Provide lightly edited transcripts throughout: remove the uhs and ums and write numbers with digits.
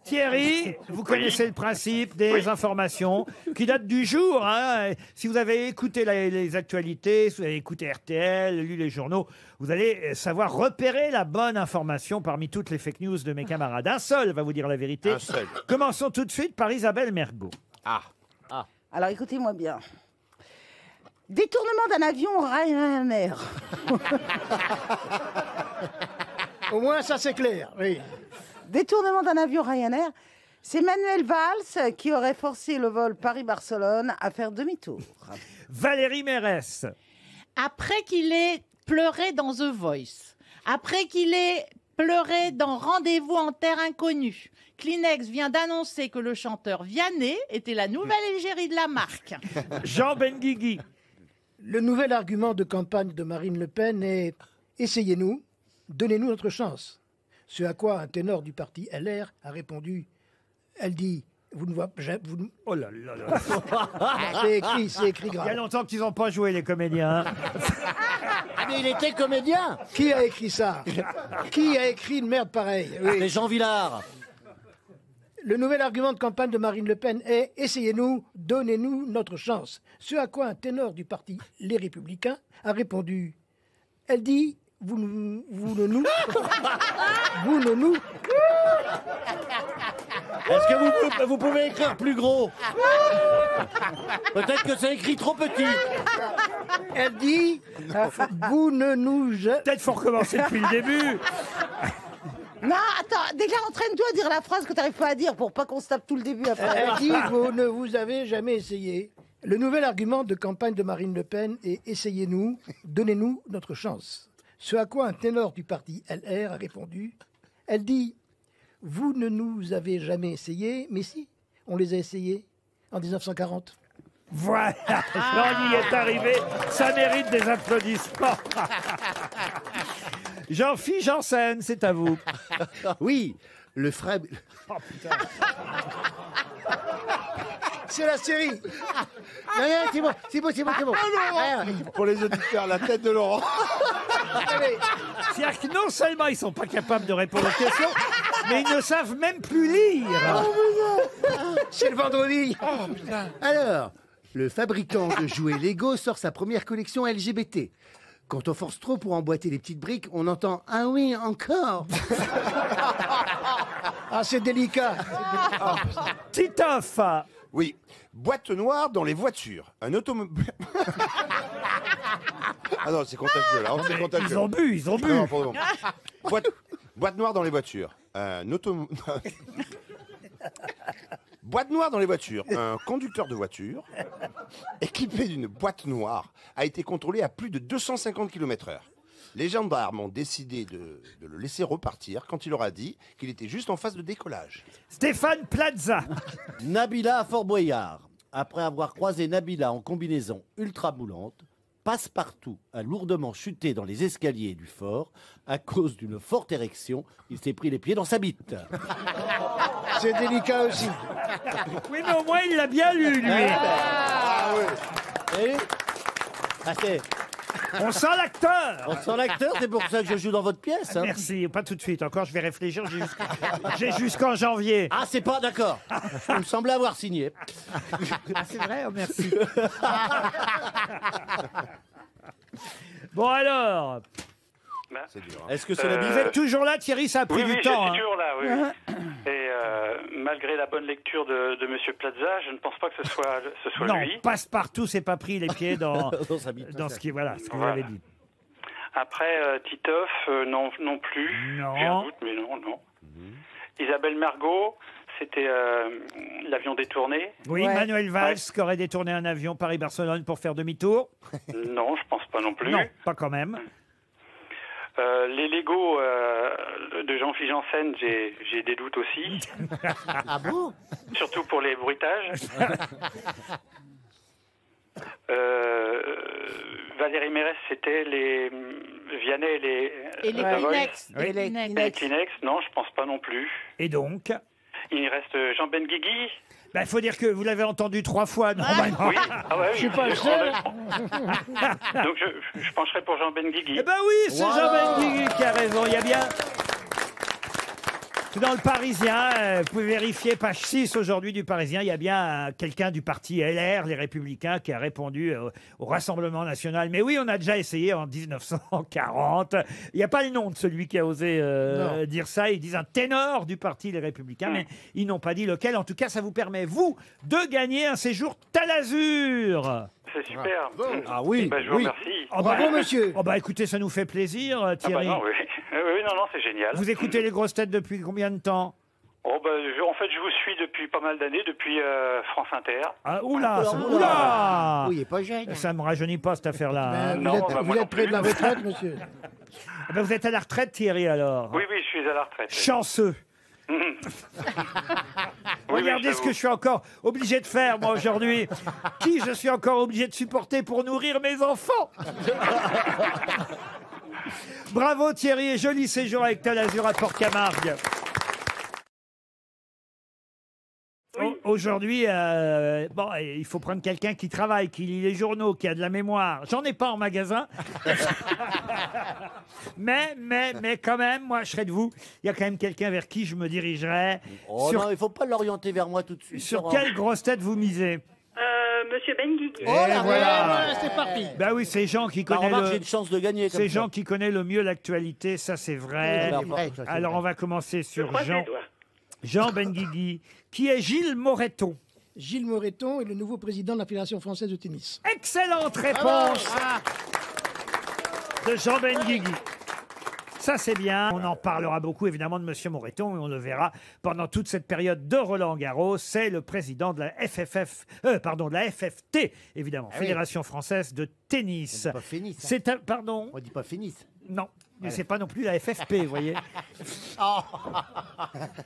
Thierry, vous connaissez le principe des informations qui datent du jour. Hein. Si vous avez écouté les actualités, si vous avez écouté RTL, lu les journaux, vous allez savoir repérer la bonne information parmi toutes les fake news de mes camarades. Un seul va vous dire la vérité. Un seul. Commençons tout de suite par Isabelle Mergo. Alors écoutez-moi bien. Détournement d'un avion Ryanair. Au moins, ça c'est clair, oui. Détournement d'un avion Ryanair. C'est Manuel Valls qui aurait forcé le vol Paris-Barcelone à faire demi-tour. Valérie Mérès. Après qu'il ait pleuré dans The Voice, après qu'il ait pleuré dans Rendez-vous en terre inconnue, Kleenex vient d'annoncer que le chanteur Vianney était la nouvelle égérie de la marque. Jean Benguigui. Le nouvel argument de campagne de Marine Le Pen est « Essayez-nous, donnez-nous notre chance ». Ce à quoi un ténor du parti LR a répondu « Elle dit, vous ne voyez... Oh là là là. C'est écrit Il y a grave. longtemps qu'ils n'ont pas joué, les comédiens. Ah, mais il était comédien. Qui a écrit ça? Qui a écrit une merde pareille? Oui. Mais Jean Villard. Le nouvel argument de campagne de Marine Le Pen est « Essayez-nous, donnez-nous notre chance ». Ce à quoi un ténor du parti Les Républicains a répondu « Elle dit, vous ne nous... vous ne nous... Est-ce que vous pouvez écrire plus gros? Peut-être que c'est écrit trop petit. Elle dit, vous ne nous... Peut-être faut recommencer depuis le début. Non, attends, déjà entraîne-toi à dire la phrase que tu n'arrives pas à dire pour pas qu'on se tape tout le début après. Elle dit, vous ne vous avez jamais essayé. Le nouvel argument de campagne de Marine Le Pen est « Essayez-nous, donnez-nous notre chance ». Ce à quoi un ténor du parti LR a répondu « Elle dit, vous ne nous avez jamais essayé, mais si, on les a essayés en 1940 ». Voilà, on y est arrivé. Ça mérite des applaudissements. Jean-Philippe Janssen, c'est à vous. Oui, le frère... Oh putain. C'est la série. Non, non, c'est bon. Pour les auditeurs, la tête de Laurent. C'est-à-dire que non seulement ils sont pas capables de répondre aux questions, mais ils ne savent même plus lire. C'est le vendredi. Alors, le fabricant de jouets Lego sort sa première collection LGBT. Quand on force trop pour emboîter les petites briques, on entend « Ah oui, encore !» Ah, c'est délicat. Titoff. Oui, boîte noire dans les voitures. Un automobile... Ah non, c'est contagieux là, c'est contagieux. Ils ont bu. Non, pardon. Boîte noire dans les voitures. Boîte noire dans les voitures. Un conducteur de voiture équipé d'une boîte noire a été contrôlé à plus de 250 km/h. Les gendarmes ont décidé de le laisser repartir quand il leur a dit qu'il était juste en phase de décollage. Stéphane Plaza. Nabila à Fort-Boyard. Après avoir croisé Nabila en combinaison ultra moulante, Passepartout a lourdement chuté dans les escaliers du fort. À cause d'une forte érection, il s'est pris les pieds dans sa bite. C'est délicat aussi. Oui, mais au moins il l'a bien lu, lui. On sent l'acteur. On sent l'acteur, c'est pour ça que je joue dans votre pièce. Hein. Merci, pas tout de suite. Encore, je vais réfléchir. J'ai jusqu'en janvier. Ah, c'est pas d'accord. Il me semblait avoir signé. Ah, c'est vrai, oh, merci. Bon alors, C'est dur. Hein. Est-ce que c'est la vous êtes toujours là, Thierry? Ça a pris Oui, du je temps. suis Hein. toujours là, oui. Et malgré la bonne lecture de Monsieur Plaza, je ne pense pas que ce soit Non, lui. Passe-Partout s'est pas pris les pieds dans, Dans sa bite. dans ce que vous Voilà. avez dit. Après, Titoff, non plus. Non. J'ai un doute, mais non. Isabelle Mergo, c'était l'avion détourné. Oui, Ouais. Manuel Valls qui aurait détourné un avion Paris-Barcelone pour faire demi-tour. Non, je pense pas non plus. Non, pas quand même. Les Lego de Jean-Philippe Janssen, j'ai des doutes aussi. Ah bon? Surtout pour les bruitages. Valérie Mérès, c'était les Vianney Et les The Voice. Kleenex. Oui. Les Kleenex. Les Kleenex, non, je pense pas non plus. Et donc, Il reste Jean Benguigui. il faut dire que vous l'avez entendu 3 fois normalement. Oui, Je suis pas le seul. Donc je pencherai pour Jean Benguigui. Eh ben oui, c'est Jean Benguigui qui a raison. Il y a bien Dans le Parisien, vous pouvez vérifier, page 6 aujourd'hui du Parisien, il y a bien quelqu'un du parti LR, les Républicains, qui a répondu au Rassemblement National. Mais oui, on a déjà essayé en 1940. Il n'y a pas le nom de celui qui a osé dire ça. Ils disent un ténor du parti Les Républicains, mais ils n'ont pas dit lequel. En tout cas, ça vous permet, vous, de gagner un séjour Talazur. C'est super. Ah oui, Je vous remercie. Bravo, monsieur. Oh bah écoutez, ça nous fait plaisir, Thierry. non, oui. Oui, non, c'est génial. Vous écoutez les grosses têtes depuis combien de temps? En fait, je vous suis depuis pas mal d'années, depuis France Inter. Ah, oula. Oui, il n'est pas jeune. Ça me rajeunit pas cette affaire-là. hein. Non, Vous êtes près de la retraite, monsieur. Ah ben, vous êtes à la retraite, Thierry, alors. Oui, je suis à la retraite. Chanceux. Regardez ce que je suis encore obligé de faire, moi, aujourd'hui. Qui je suis encore obligé de supporter pour nourrir mes enfants. Bravo, Thierry, et joli séjour avec Talazur à Port-Camargue. Aujourd'hui, il faut prendre quelqu'un qui travaille, qui lit les journaux, qui a de la mémoire. J'en ai pas en magasin. mais quand même, moi, je serais de vous. Il y a quand même quelqu'un vers qui je me dirigerais. Oh non, il faut pas l'orienter vers moi tout de suite. Sur Laurent. quelle grosse tête vous misez? Monsieur Benguigui. Voilà. C'est parti. Bah oui, c'est Jean qui Bah, connaît remarque, j'ai le... une chance de gagner. C'est Jean qui connaît le mieux l'actualité, ça c'est vrai. Oui, c'est vrai, ça, c'est Alors vrai. on va commencer sur croise Jean. les doigts. Jean Benguigui. Qui est Gilles Moreton? Gilles Moreton est le nouveau président de la Fédération française de tennis. Excellente réponse de Jean Benguigui. Ça, c'est bien. On en parlera beaucoup, évidemment, de Monsieur Moreton, et on le verra pendant toute cette période de Roland-Garros. C'est le président de la de la FFT, évidemment, Fédération Française de Tennis. On dit pas Fénis, hein. C'est un, pardon? On dit pas Fénis. Non, mais c'est pas non plus la FFP, vous voyez.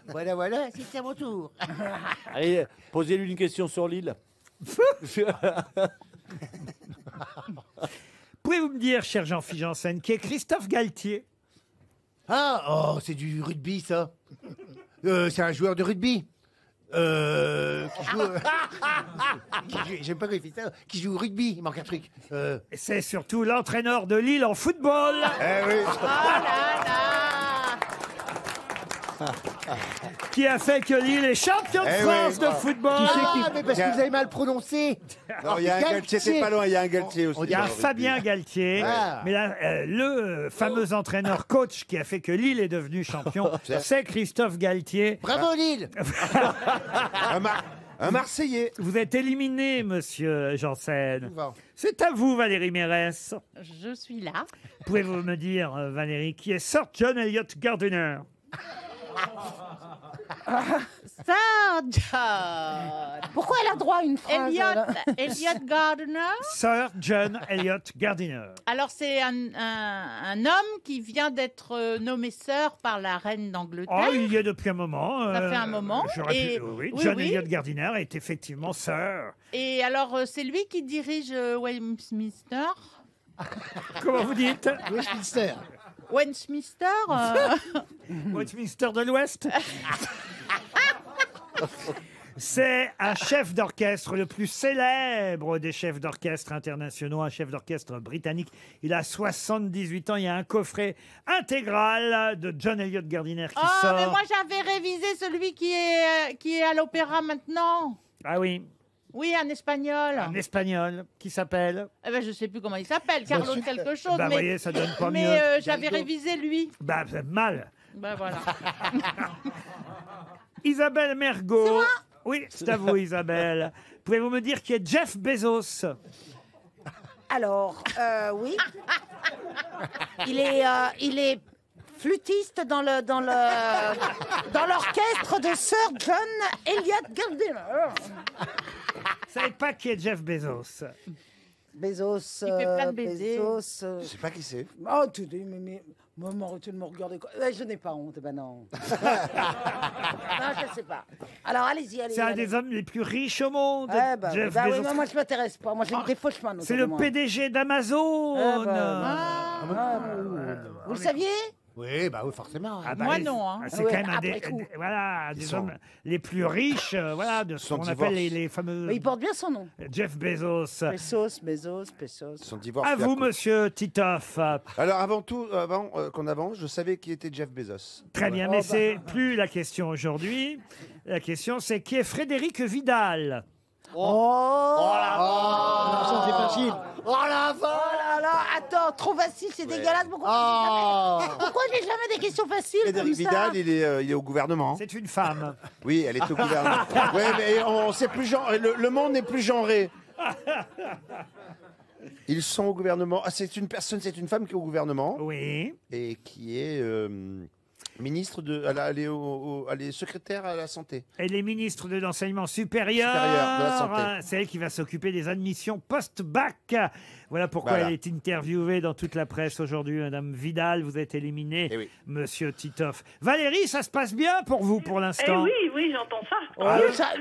Voilà, c'est à mon tour. Allez, posez-lui une question sur l'île. Pouvez-vous me dire, cher Jean-Philippe Janssen, qui est Christophe Galtier? C'est du rugby, ça. C'est un joueur de rugby. Qui joue. J'aime pas quand il fait ça. Qui joue au rugby, il manque un truc. C'est surtout l'entraîneur de Lille en football. Qui a fait que Lille est champion de France de football. Mais parce que vous avez mal prononcé. Non, il y a un Galtier, c'est pas loin, il y a un Galtier aussi. Il y a un Fabien Galtier, mais là, le fameux entraîneur-coach qui a fait que Lille est devenu champion, c'est Christophe Galtier. Bravo Lille. Un Marseillais. Vous êtes éliminé, monsieur Janssen. C'est à vous, Valérie Mérès. Je suis là. Pouvez-vous me dire, Valérie, qui est Sir John Eliot Gardiner? Sir John. Pourquoi elle a droit à une phrase Elliot Gardiner. Sir John Eliot Gardiner. Alors, c'est un homme qui vient d'être nommé sœur par la reine d'Angleterre. Oh, il y a depuis un moment. Ça fait un moment. Oui, John Eliot Gardiner est effectivement sœur. Et alors, c'est lui qui dirige Westminster. Comment vous dites? Westminster. Westminster. Westminster de l'Ouest. C'est un chef d'orchestre, le plus célèbre des chefs d'orchestre internationaux, un chef d'orchestre britannique. Il a 78 ans, il y a un coffret intégral de John Eliot Gardiner qui sort. Mais moi j'avais révisé celui qui est à l'opéra maintenant. Ah oui, Oui, un espagnol. un espagnol qui s'appelle... Eh ben, je sais plus comment il s'appelle, Carlos quelque chose. Bah, mais voyez, ça donne pas mais mieux. j'avais révisé lui. Bah, mal. Ben voilà. Isabelle Mergo. C'est moi? Oui, c'est à vous, Isabelle. Pouvez-vous me dire qui est Jeff Bezos? Alors, oui. Il est flûtiste dans l'orchestre de Sir John Eliot Gardiner. Vous savez pas qui est Jeff Bezos? Bezos. Il fait plein de baisers. Bezos. Je sais pas qui c'est. Oh, tu dis, mais maman, arrêtez de me regarder. Je n'ai pas honte, ben non. Non, je ne sais pas. Alors, allez-y, allez. C'est un des hommes les plus riches au monde, Eh ben, Jeff oui, Bezos. moi, je m'intéresse pas. Moi, j'ai des fauchemans. C'est le PDG d'Amazon. Vous le saviez? Oui, bah oui, forcément. Ah bah, Moi, les- non, hein. C'est Ouais, quand même un des, après coup. voilà, des sont- hommes les plus riches, voilà, de ce Son qu'on divorce. appelle les fameux Mais il porte bien son nom. Jeff Bezos. Pesos. Son divorce. À lui a vous, coûté. monsieur Titoff. Alors avant tout, avant qu'on avance, je savais qui était Jeff Bezos. Très bien, mais c'est plus la question aujourd'hui. La question, c'est qui est Frédéric Vidal? Non, ça c'est facile. Oh la vache. Oh là là, attends, trop facile, c'est dégueulasse. Pourquoi j'ai jamais des questions faciles Frédéric comme ça Vidal, il est au gouvernement. C'est une femme. Oui, elle est au gouvernement. Ouais, mais on sait plus le monde n'est plus genré. Ils sont au gouvernement. Ah, c'est une personne, c'est une femme qui est au gouvernement Oui. et qui est ministre de. Elle est secrétaire à la santé. Elle est ministre de l'enseignement supérieur. Supérieur, de la santé. C'est elle qui va s'occuper des admissions post-bac. Voilà pourquoi Voilà. elle est interviewée dans toute la presse aujourd'hui. Madame Vidal, vous êtes éliminé. Eh oui. Monsieur Titoff. Valérie, ça se passe bien pour vous pour Eh l'instant? oui, j'entends ça. Oui,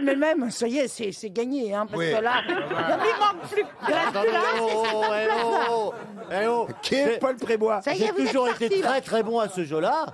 mais même, ça y est, c'est gagné, hein, parce Oui. que là, il manque plus que là, Attendez, Qui est Paul Prébois? Ça y est, J'ai vous êtes toujours parti, été là. très très bon à ce jeu-là.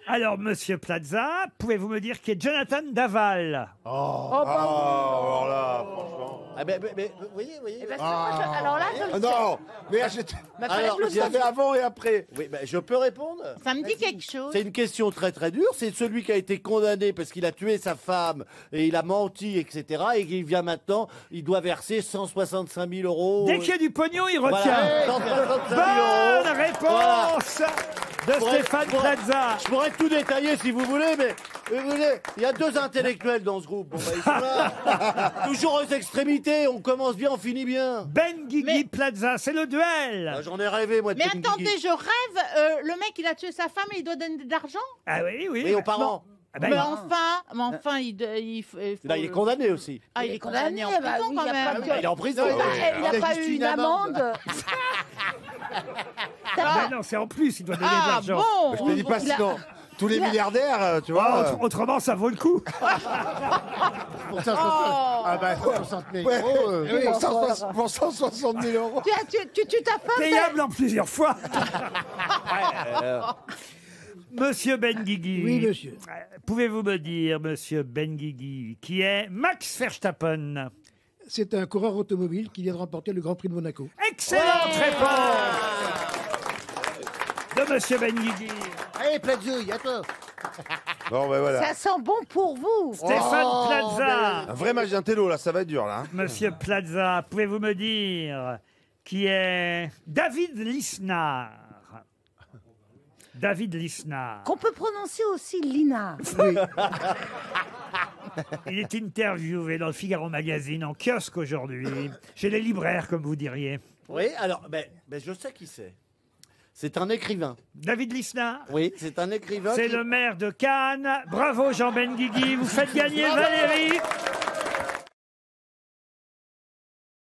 Alors, monsieur Plaza, pouvez-vous me dire qui est Jonathan Daval? Alors là, franchement. Ah, mais, vous voyez. Eh ben, alors là, je le Ah sais. non, mais j'étais. Ma Alors, collègue le Il y avait avant et après. Oui, je peux répondre. Ça me dit quelque chose. C'est une question très très dure. C'est celui qui a été condamné parce qu'il a tué sa femme et il a menti, etc. Et qui vient maintenant, il doit verser 165 000 euros. Dès qu'il y a du pognon, il retient. Voilà, 165 000 Bonne euros. réponse de pourrais- Stéphane je pourrais- Plaza. Je pourrais tout détailler si vous voulez, mais vous voulez, il y a deux intellectuels dans ce groupe. Bon, bah, ils sont là. Toujours aux extrémités. On commence bien, on finit bien. Ben Guigui Mais- Plaza, c'est le duel. Ah, j'en ai rêvé, moi, de Mais Benguigui. attendez, je rêve, le mec il a tué sa femme et il doit donner de l'argent. Ah oui, oui. Oui, aux parents. Ah ben, Mais enfin, il faut. Là, il est condamné aussi. Ah, il est condamné en bah prison oui, quand il y a même. pas de- Il est en prison. Il Il n'a a pas juste eu une une amende. amende. ben non, c'est en plus, il doit donner de Ah l'argent. bon Je te dis pas Il a- sinon. Tous les milliardaires, tu Oh, vois. autrement, ça vaut le coup. Pour 160 ah bah, 160 000 Ouais. euros. Oui, pour 160 000 euros. Tu tues ta femme. Payable en plusieurs fois. Monsieur Benguigui. Oui, monsieur. Pouvez-vous me dire, monsieur Benguigui, qui est Max Verstappen? C'est un coureur automobile qui vient de remporter le Grand Prix de Monaco. Excellente réponse de monsieur Benguigui. Allez, Platzouille, à toi. Bon, ben voilà. Ça sent bon pour vous. Stéphane Oh, Plaza. Un vrai match d'intello, là, ça va être dur, là. hein. Monsieur Plaza, pouvez-vous me dire qui est David Lisnard? David Lisnard. Qu'on peut prononcer aussi Lina. Il est interviewé dans le Figaro Magazine, en kiosque aujourd'hui, chez les libraires, comme vous diriez. Oui, alors, je sais qui c'est. C'est un écrivain. David Lisnard, Oui, c'est un écrivain. c'est qui- le maire de Cannes. Bravo Jean Benguigui, vous faites gagner Valérie.